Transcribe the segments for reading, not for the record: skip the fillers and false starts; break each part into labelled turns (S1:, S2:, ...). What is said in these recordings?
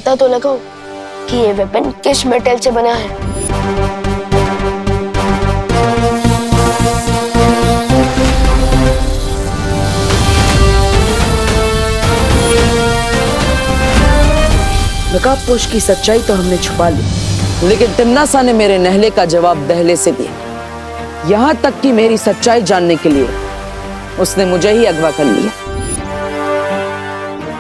S1: पता तो लगाओ कि ये वेपन किस मेटल से बना है।
S2: नकाबपोश की सच्चाई तो हमने छुपा ली, लेकिन तिम्नासा ने मेरे नहले का जवाब दहले से दिया। यहां तक कि मेरी सच्चाई जानने के लिए उसने मुझे ही अगवा कर लिया।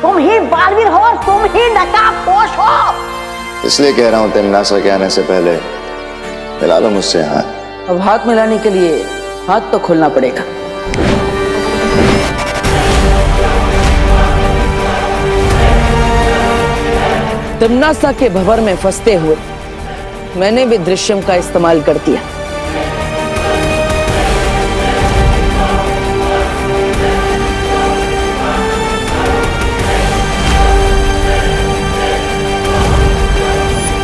S3: तुम ही बालवीर हो, तुम ही नकाबपोश हो।
S4: इसलिए कह रहा हूं तिम्नासा के आने से पहले मिला लो मुझसे हाथ।
S2: अब हाथ मिलाने के लिए हाथ तो खोलना पड़ेगा। तिम्नासा के भंवर में फंसते हुए मैंने भी दृश्यम का इस्तेमाल कर दिया।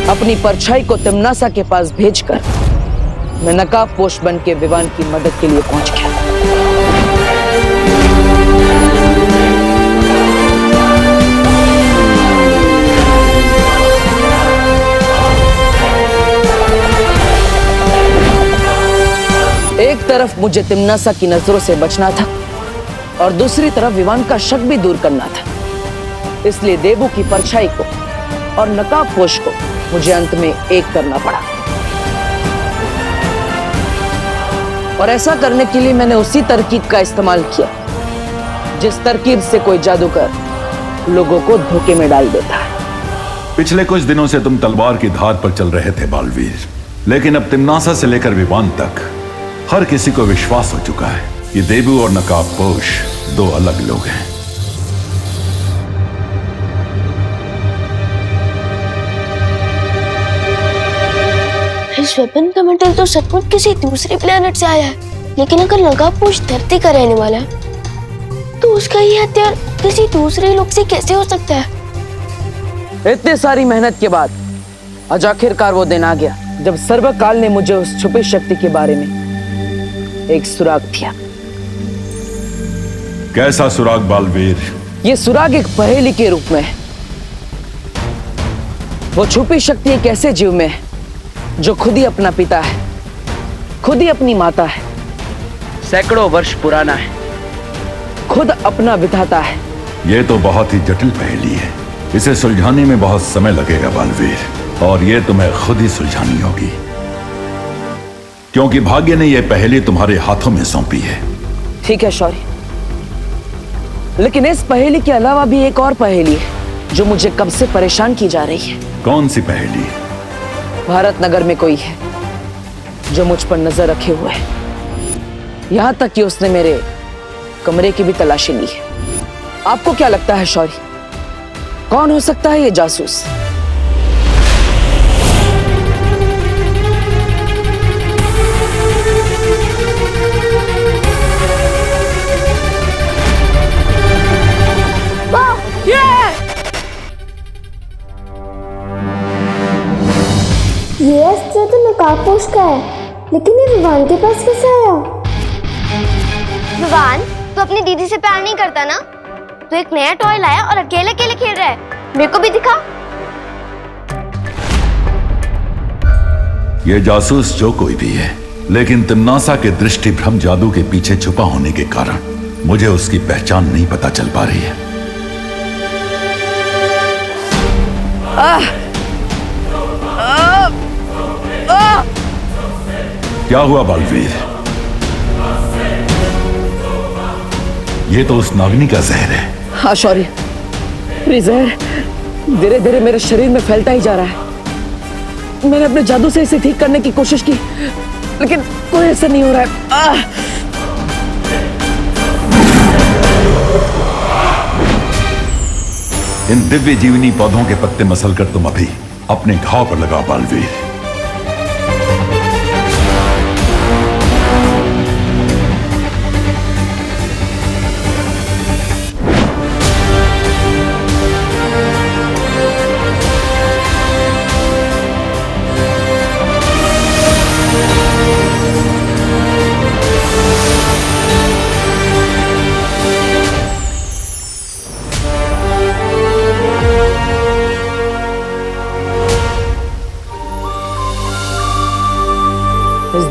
S2: अपनी परछाई को तिम्नासा के पास भेजकर मैं नकाबपोश बन के विवान की मदद के लिए पहुंच गया। एक तरफ मुझे तिम्नासा की नजरों से बचना था और दूसरी तरफ विवान का शक भी दूर करना था। इसलिए देबू की परछाई को और नकाबपोश को मुझे अंत में एक करना पड़ा। और ऐसा करने के लिए मैंने उसी तरकीब का इस्तेमाल किया जिस तरकीब से कोई जादूगर लोगों को धोखे में डाल देता है।
S5: पिछले कुछ दिनों से तुम तलवार की धार पर चल रहे थे बालवीर, लेकिन अब तिम्नासा से लेकर विवान तक हर किसी को विश्वास हो चुका है कि देबू और नकाबपोश दो अलग लोग हैं।
S1: इस वेपन का मेटल तो सचमुच किसी दूसरे प्लेनेट से आया है, लेकिन अगर नकाबपोश धरती का रहने वाला है तो उसका ये हथियार किसी दूसरे लोक से कैसे हो सकता है?
S2: इतने सारी मेहनत के बाद आज आखिरकार वो दिन आ गया जब सर्वकाल ने मुझे उस छुपी शक्ति के बारे में एक सुराग दिया।
S5: कैसा सुराग बालवीर?
S2: ये सुराग एक पहेली के रूप में है। वो छुपी शक्ति एक ऐसे जीव में है जो खुद ही अपना पिता है, खुद ही अपनी माता है, सैकड़ों वर्ष पुराना है, खुद अपना विधाता है।
S5: ये तो बहुत ही जटिल पहेली है। इसे सुलझाने में बहुत समय लगेगा बालवीर, और ये तुम्हें खुद ही सुलझानी होगी, क्योंकि भाग्य ने यह पहेली तुम्हारे हाथों में सौंपी है।
S2: ठीक है शौर्य, लेकिन इस पहेली के अलावा भी एक और पहेली है जो मुझे कब से परेशान की जा रही है।
S5: कौन सी पहेली?
S2: भारत नगर में कोई है जो मुझ पर नजर रखे हुए है, यहां तक कि उसने मेरे कमरे की भी तलाशी ली है। आपको क्या लगता है शौर्य, कौन हो सकता है ये जासूस?
S6: ये अस्त्र तो नकाबपोश का है, लेकिन ये विवान के पास कैसे आया?
S7: विवान, तू अपनी दीदी से प्यार नहीं करता ना? तू एक नया टॉय लाया और अकेले अकेले खेल रहा है। मेरे को भी दिखा।
S5: ये जासूस जो कोई भी है, लेकिन तिम्नासा के दृष्टि भ्रम जादू के पीछे छुपा होने के कारण मुझे उसकी पहचान नहीं पता चल पा रही है। क्या हुआ बालवीर? ये तो उस नागिनी का जहर है।
S2: हाँ शौर्य, ये जहर धीरे धीरे मेरे शरीर में फैलता ही जा रहा है। मैंने अपने जादू से इसे ठीक करने की कोशिश की, लेकिन कोई असर नहीं हो रहा है।
S5: इन दिव्य जीवनी पौधों के पत्ते मसलकर तुम अभी अपने घाव पर लगाओ बालवीर।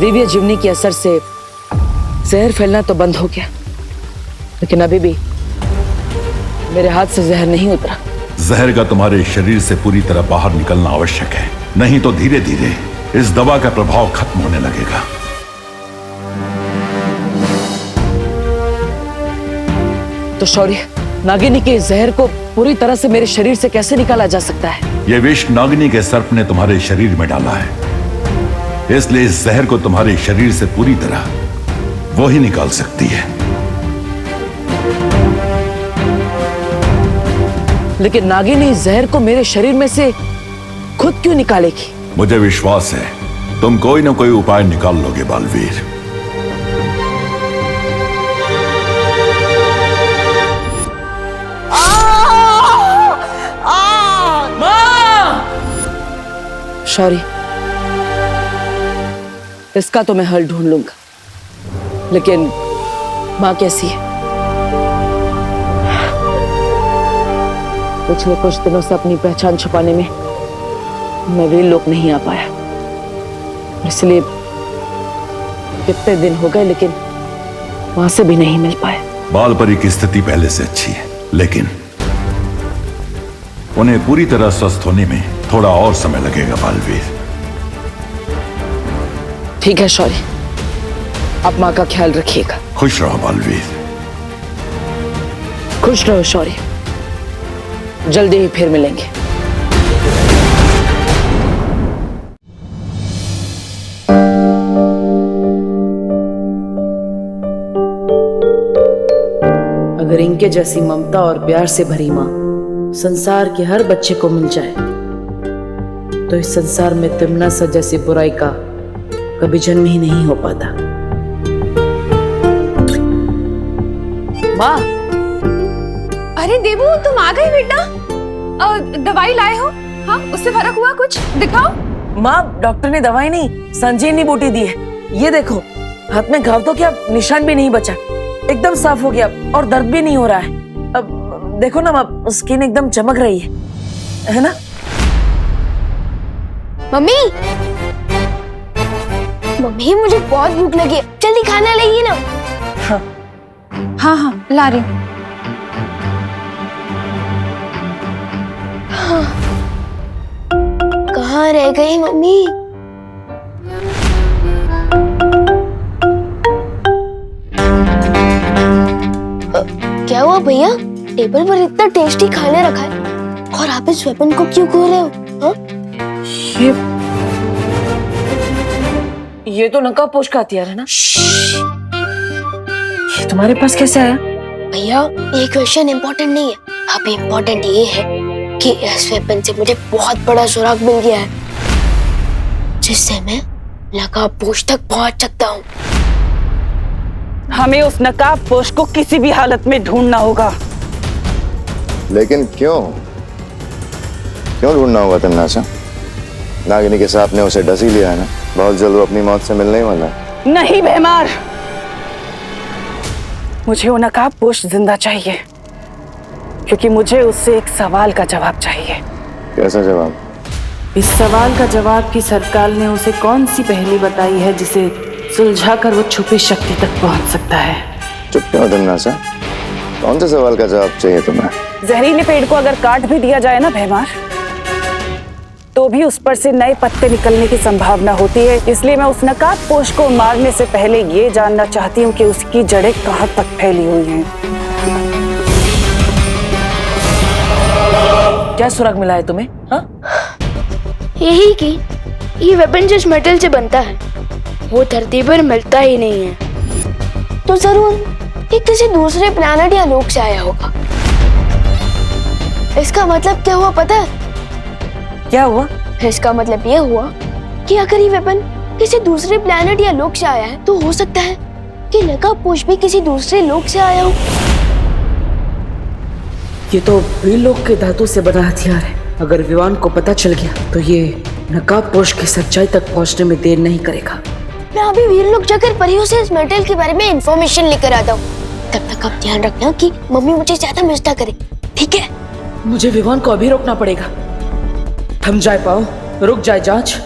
S2: दिव्य जीवनी के असर से जहर फैलना तो बंद हो गया, लेकिन अभी भी मेरे हाथ से जहर नहीं उतरा।
S5: जहर का तुम्हारे शरीर से पूरी तरह बाहर निकलना आवश्यक है, नहीं तो धीरे धीरे इस दवा का प्रभाव खत्म होने लगेगा।
S2: तो शौर्य, नागिनी के इस जहर को पूरी तरह से मेरे शरीर से कैसे निकाला जा सकता है?
S5: यह विष नागिनी के सर्प ने तुम्हारे शरीर में डाला है, इसलिए इस जहर को तुम्हारे शरीर से पूरी तरह वो ही निकाल सकती है।
S2: लेकिन नागिनी इस जहर को मेरे शरीर में से खुद क्यों निकालेगी?
S5: मुझे विश्वास है तुम कोई ना कोई उपाय निकाल लोगे बालवीर।
S2: शौर्य, इसका तो मैं हल ढूंढ लूंगा, लेकिन माँ कैसी है? पिछले कुछ दिनों से अपनी पहचान छुपाने में मैं वीर लोक नहीं आ पाया, इसलिए कितने दिन हो गए लेकिन वहां से भी नहीं मिल पाया।
S5: बालपरी की स्थिति पहले से अच्छी है, लेकिन उन्हें पूरी तरह स्वस्थ होने में थोड़ा और समय लगेगा बालवीर।
S2: ठीक है शौर्य, आप माँ का ख्याल रखिएगा।
S5: खुश रहो बालवीर।
S2: खुश रहो शौर्य, जल्दी ही फिर मिलेंगे। अगर इनके जैसी ममता और प्यार से भरी माँ संसार के हर बच्चे को मिल जाए तो इस संसार में तिमनासा जैसी बुराई का कभी जन्म ही नहीं हो पाता। माँ,
S8: अरे देवू, तुम आ गई बेटा। दवाई लाए हो? हाँ, उससे फर्क हुआ कुछ? दिखाओ।
S2: माँ, डॉक्टर ने दवाई नहीं, संजीवनी बूटी दी है। ये देखो, हाथ में घाव तो क्या निशान भी नहीं बचा, एकदम साफ हो गया और दर्द भी नहीं हो रहा है। अब देखो ना माँ, स्किन एकदम चमक रही है ना?
S1: मम्मी, मम्मी मुझे बहुत भूख लगी है, जल्दी खाना लाइए ना।
S8: हाँ हाँ, ला रही हूँ।
S1: कहाँ रह गई मम्मी? क्या हुआ भैया? टेबल पर इतना टेस्टी खाना रखा है और आप इस वेपन को क्यों खो रहे हो? हाँ?
S2: ये तो नकाबपोश का हथियार है ना? ये तुम्हारे पास कैसे आया?
S1: भैया, ये क्वेश्चन इम्पोर्टेंट नहीं है, अभी इम्पोर्टेंट ये है कि इस वेपन से मुझे बहुत बड़ा सुराग मिल गया है, जिससे मैं नकाबपोश तक पहुंच सकता हूँ।
S2: हमें उस नकाबपोश को किसी भी हालत में ढूंढना होगा।
S4: लेकिन क्यों ढूंढना होगा तिमनासा? नागिनी के सांप ने उसे डस ही लिया है ना, बहुत जल्द वो अपनी मौत से मिलने ही वाला है।
S2: नहीं बेमार, मुझे वो नकाबपोश जिंदा चाहिए, क्योंकि मुझे उससे एक सवाल का जवाब चाहिए।
S4: कैसा जवाब?
S2: इस सवाल का जवाब कि सरकार ने उसे कौन सी पहेली बताई है जिसे सुलझाकर वो छुपी शक्ति तक पहुंच सकता है।
S4: चुप क्यों तिमनासा? कौन से सवाल का जवाब चाहिए तुम्हें?
S2: जहरीले पेड़ को अगर काट भी दिया जाए ना भैमार, तो भी उस पर से नए पत्ते निकलने की संभावना होती है। इसलिए मैं उस नकाबपोश को मारने से पहले ये जानना चाहती हूँ कि उसकी जड़ें कहाँ तक फैली हुई हैं। क्या सुराग मिला है तुम्हें? हाँ?
S1: यही कि ये वेपन जिस मेटल से बनता है वो धरती पर मिलता ही नहीं है, तो जरूर ये किसी दूसरे प्लैनेट या लोक से आया होगा। इसका मतलब क्या हुआ पता है?
S2: क्या हुआ?
S1: इसका मतलब ये हुआ कि अगर ये वेपन किसी दूसरे प्लैनेट या लोक से आया है तो हो सकता है कि नकाबपोश भी किसी दूसरे लोक से आया हो।
S2: ये तो वीर लोक के धातु से बना हथियार है। अगर विवान को पता चल गया तो ये नकाबपोश की सच्चाई तक पहुंचने में देर नहीं करेगा।
S1: मैं अभी वीर लोक जाकर परियों से इस मेटल के बारे में इंफॉर्मेशन लेकर आता हूँ। तब तक आप ध्यान रखना कि मम्मी मुझे ज्यादा मिस ना करे, ठीक है?
S2: मुझे विवान को अभी रोकना पड़ेगा। थम जाए पाओ, रुक जाए जांच,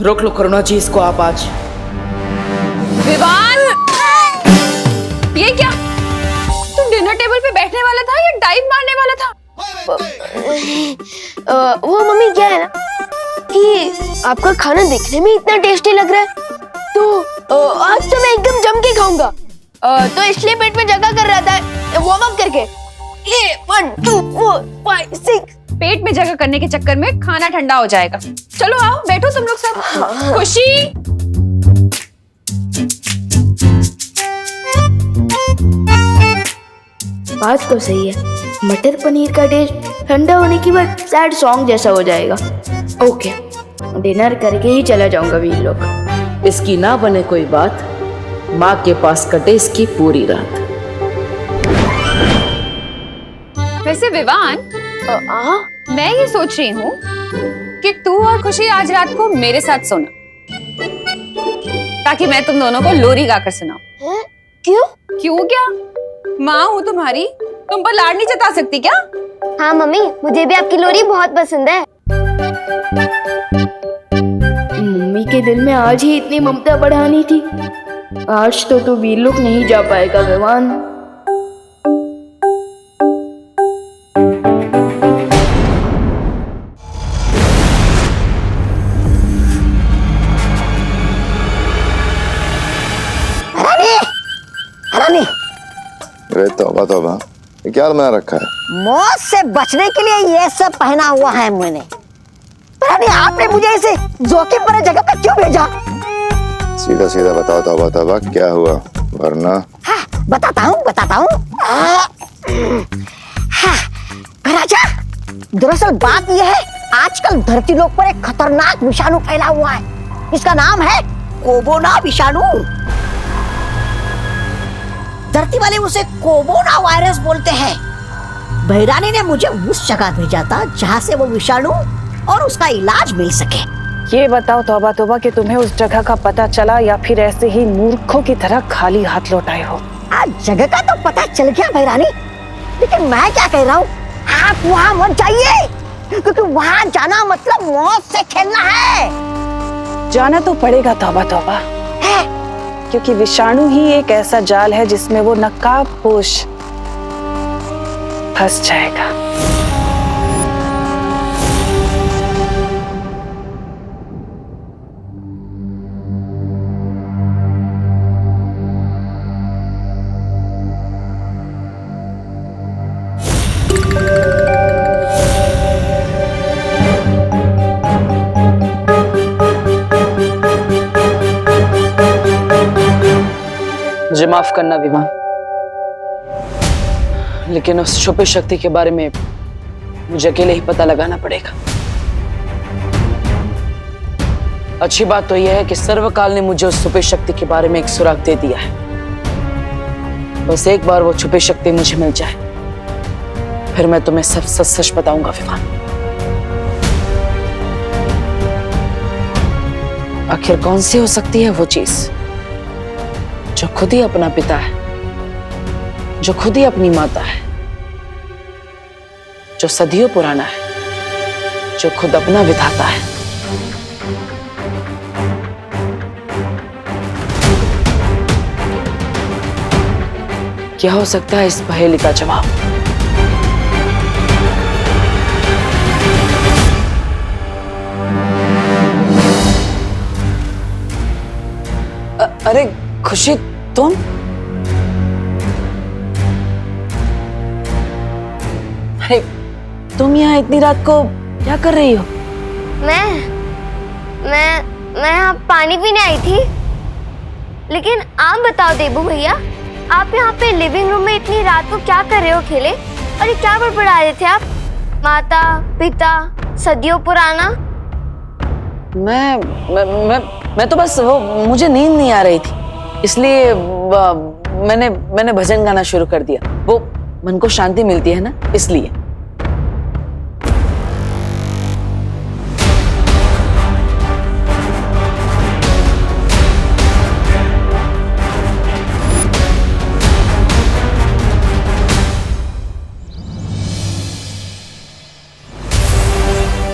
S2: रोक लो करुणा जी इसको आप आज।
S8: विवान, ये क्या? तुम डिनर टेबल पे बैठने वाला था या डाइव मारने वाला था?
S1: वो मम्मी क्या है ना कि आपका खाना देखने में इतना टेस्टी लग रहा है, तो आज तो मैं एकदम जम के खाऊंगा, तो इसलिए पेट में जगह कर रहा था वार्म अप करके। ये 1 2 4 5 6।
S8: पेट में जगह करने के चक्कर में खाना ठंडा हो जाएगा। चलो आओ बैठो तुम लोग सब। खुशी,
S9: बात तो सही है, मटर पनीर का टेस्ट ठंडा होने के बाद सैड सॉन्ग जैसा हो जाएगा। ओके, डिनर करके ही चला जाऊंगा वीर लोग।
S2: इसकी ना बने कोई बात, माँ के पास कटे इसकी पूरी रात।
S8: वैसे विवान, मैं ये सोच रही हूँ कि तू और खुशी आज रात को मेरे साथ सोना, ताकि मैं तुम दोनों को लोरी गाकर सुनाऊं।
S1: क्यों?
S8: क्यों क्या? माँ हूँ तुम्हारी, तुम पर लाड नहीं जता सकती क्या?
S7: हाँ मम्मी, मुझे भी आपकी लोरी बहुत पसंद है।
S9: मम्मी के दिल में आज ही इतनी ममता बढ़ानी थी। आज तो तू वीर लोग नहीं जा पाएगा विवान।
S4: अरे तौबा तौबा, ये क्या बना रखा है?
S3: मौत से बचने के लिए ये सब पहना हुआ है मैंने। रानी, आपने मुझे इसे जोखिम भरे जगह पे क्यों भेजा?
S4: सीधा सीधा बताओ तौबा तौबा, क्या हुआ? वरना
S3: हाँ, बताता हूँ। हाँ, राजा, दरअसल बात यह है, आजकल धरती लोक पर एक खतरनाक विषाणु फैला हुआ है। इसका नाम है कोरोना विषाणु। धरती वाले उसे कोरोना वायरस बोलते हैं। भैरानी ने मुझे उस जगह भेजा था जहाँ से वो विषाणु और उसका इलाज मिल सके।
S2: ये बताओ तौबा तौबा कि तुम्हें उस जगह का पता चला या फिर ऐसे ही मूर्खों की तरह खाली हाथ लौट आए हो?
S3: आज जगह का तो पता चल गया भैरानी, लेकिन मैं क्या कह रहा हूँ, आप वहाँ मत जाइए, क्योंकि वहाँ जाना मतलब मौत से खेलना है।
S2: जाना तो पड़ेगा तौबा तौबा, क्योंकि विषाणु ही एक ऐसा जाल है जिसमें वो नकाबपोश फंस जाएगा। मुझे माफ करना विवान, लेकिन उस छुपी शक्ति के बारे में मुझे अकेले ही पता लगाना पड़ेगा। अच्छी बात तो यह है कि सर्वकाल ने मुझे उस छुपी शक्ति के बारे में एक सुराग दे दिया है। बस एक बार वो छुपी शक्ति मुझे मिल जाए, फिर मैं तुम्हें सब सच सच बताऊंगा विवान। आखिर कौन सी हो सकती है वो चीज जो खुद ही अपना पिता है, जो खुद ही अपनी माता है, जो सदियों पुराना है, जो खुद अपना विधाता है। क्या हो सकता है इस पहेली का जवाब? अरे खुशी, तुम? अरे तुम यहाँ इतनी रात को क्या कर रही हो?
S7: मैं यहाँ पानी पीने आई थी। लेकिन आप बताओ देबू भैया, आप यहाँ पे लिविंग रूम में इतनी रात को क्या कर रहे हो अकेले? और ये क्या बड़बड़ा रहे थे आप? माता पिता सदियों पुराना।
S2: मैं तो बस वो, मुझे नींद नहीं आ रही थी, इसलिए मैंने भजन गाना शुरू कर दिया। वो मन को शांति मिलती है ना, इसलिए।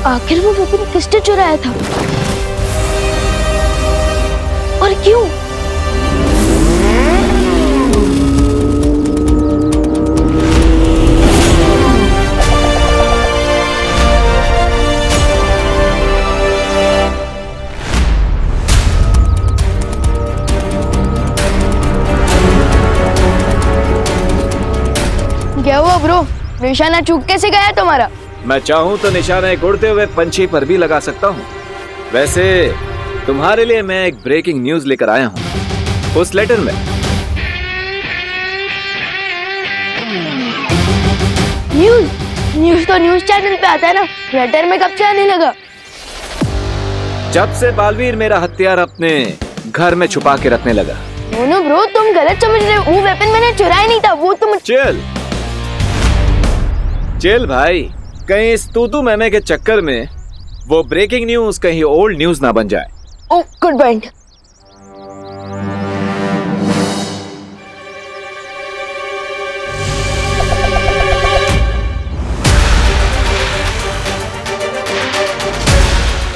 S1: आखिर वो वेपन किसने चुराया था और क्यों?
S9: निशाना चूक कैसे गया तुम्हारा?
S10: मैं चाहूँ तो निशाना एक उड़ते हुए पंछी पर भी लगा सकता हूँ। वैसे तुम्हारे लिए मैं एक ब्रेकिंग न्यूज लेकर आया हूँ। उस लेटर में
S1: न्यूज तो न्यूज चैनल पे आता है ना, लेटर में कब से आने लगा?
S10: जब से बालवीर मेरा हथियार अपने घर में छुपा के रखने लगा।
S1: नो ब्रो, तुम गलत समझ रहे हो। वो वेपन मैंने चुराया नहीं था, वो तुम।
S10: चिल भाई, कहीं इस तूतू मैमे के चक्कर में वो ब्रेकिंग न्यूज कहीं ओल्ड न्यूज ना बन जाए।
S1: ओह, गुड पॉइंट।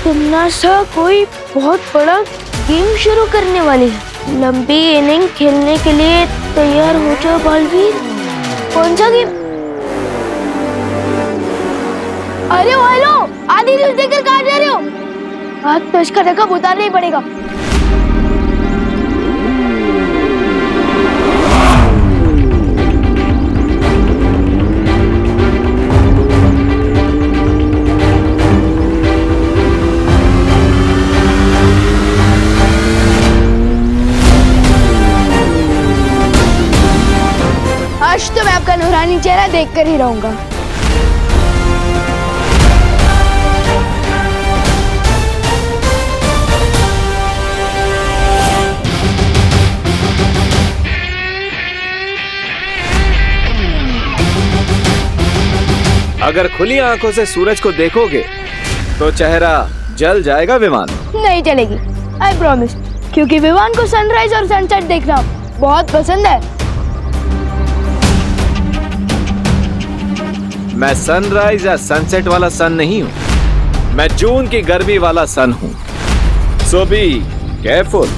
S1: तमन्ना कोई बहुत बड़ा गेम शुरू करने वाली है। लंबी इनिंग खेलने के लिए तैयार हो जाओ बालवीर। कौन सा गेम? अरे वो हेलो, आधी न्यूज देकर कहाँ जा रहे हो? आज तो इसका रकम उतारना ही पड़ेगा। आज तो मैं आपका नूरानी चेहरा देखकर ही रहूंगा।
S10: अगर खुली आंखों से सूरज को देखोगे तो चेहरा जल जाएगा विमान।
S1: नहीं चलेगी, आई प्रॉमिस, क्योंकि विमान को सनराइज और सनसेट देखना बहुत पसंद है।
S10: मैं सनराइज या सनसेट वाला सन नहीं हूँ, मैं जून की गर्मी वाला सन हूँ। सो बी केयरफुल।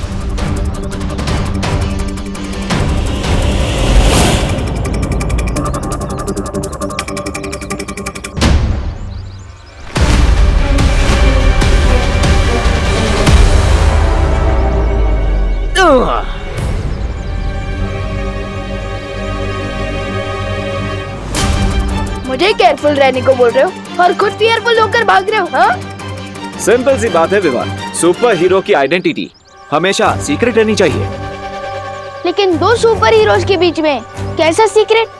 S1: मुझे केयरफुल रहने को बोल रहे हो और खुद केयरफुल होकर भाग रहे हो, हाँ?
S10: सिंपल सी बात है विवान, सुपर हीरो की आइडेंटिटी हमेशा सीक्रेट रहनी चाहिए।
S1: लेकिन दो सुपर हीरोज के बीच में कैसा सीक्रेट?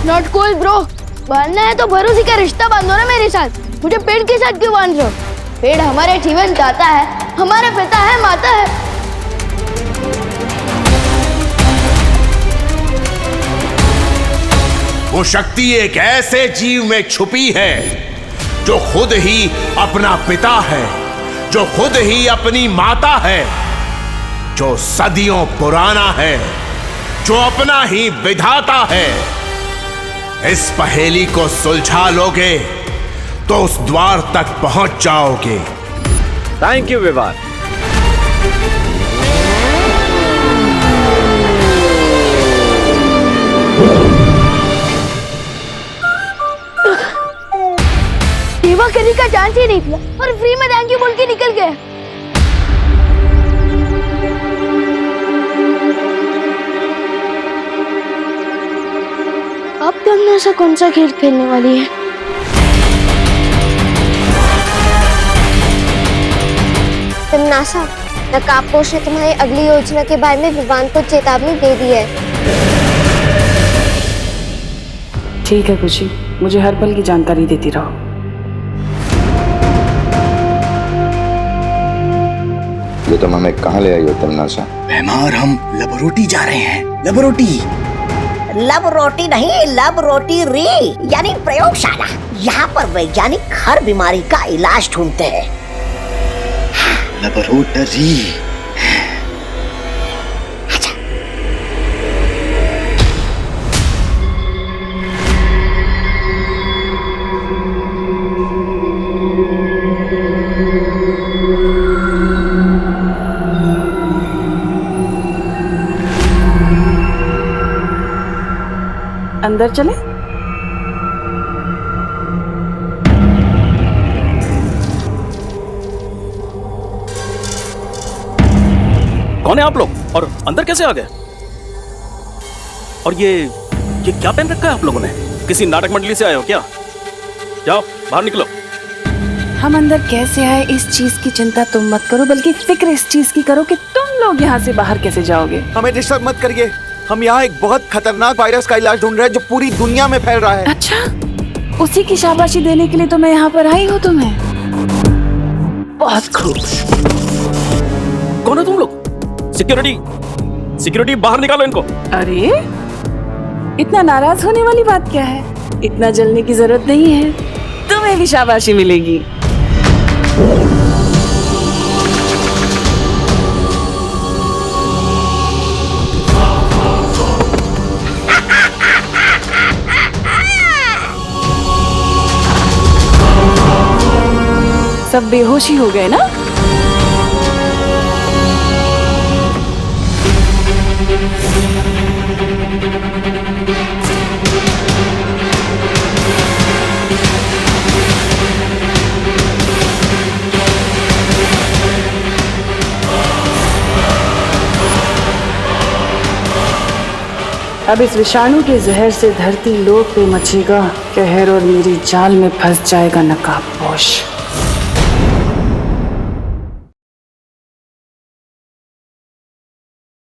S1: नॉट कूल ब्रो, बांधना है तो भरोसे का रिश्ता बांधो ना मेरे साथ। मुझे पेड़ के साथ क्यों बांध रहे हो? पेड़ हमारे जीवन दाता है, हमारे पिता है, माता है।
S11: वो शक्ति एक ऐसे जीव में छुपी है जो खुद ही अपना पिता है, जो खुद ही अपनी माता है, जो सदियों पुराना है, जो अपना ही विधाता है। इस पहेली को सुलझा लोगे तो उस द्वार तक पहुंच जाओगे।
S10: Thank you Vivaan.
S1: सेवा करने का चांस ही नहीं दिया और फ्री में थैंक यू बोल के निकल गए। अब तमन्ना सा कौन सा खेल खेलने वाली है?
S7: तमन्ना, नकाबपोश ने तुम्हारी अगली योजना के बारे में विवान को चेतावनी दे दी है।
S12: ठीक है खुशी, मुझे हर पल की जानकारी देती रहो।
S4: ये तुम हमें कहाँ ले आई हो तमन्ना?
S13: बेमार, हम लेबोरेटरी जा रहे हैं। लेबोरेटरी?
S3: लब रोटी नहीं, लब रोटी री, यानी प्रयोगशाला। यहाँ पर वैज्ञानिक हर बीमारी का इलाज ढूंढते हैं।
S13: लेबोरेटरी।
S12: अंदर चले?
S14: कौन है आप लोग और अंदर कैसे आ गए? और ये क्या पहन रखा है आप लोगों ने? किसी नाटक मंडली से आए हो क्या? जाओ बाहर निकलो।
S12: हम अंदर कैसे आए इस चीज की चिंता तुम मत करो, बल्कि फिक्र इस चीज की करो कि तुम लोग यहाँ से बाहर कैसे जाओगे।
S13: हमें डिस्टर्ब मत करिए। हम यहाँ एक बहुत खतरनाक वायरस का इलाज ढूंढ रहे हैं जो पूरी दुनिया में फैल रहा है।
S12: अच्छा, उसी की शाबाशी देने के लिए तो मैं यहाँ पर आई हूँ तुम्हें। बहुत खूब।
S14: कौन है तुम लोग? सिक्योरिटी बाहर निकालो इनको।
S12: अरे इतना नाराज होने वाली बात क्या है? इतना जलने की जरूरत नहीं है, तुम्हें भी शाबाशी मिलेगी। सब बेहोशी हो गए ना? अब इस विषाणु के जहर से धरती लोक पे मचेगा कहर और मेरी जाल में फंस जाएगा नकाबपोश।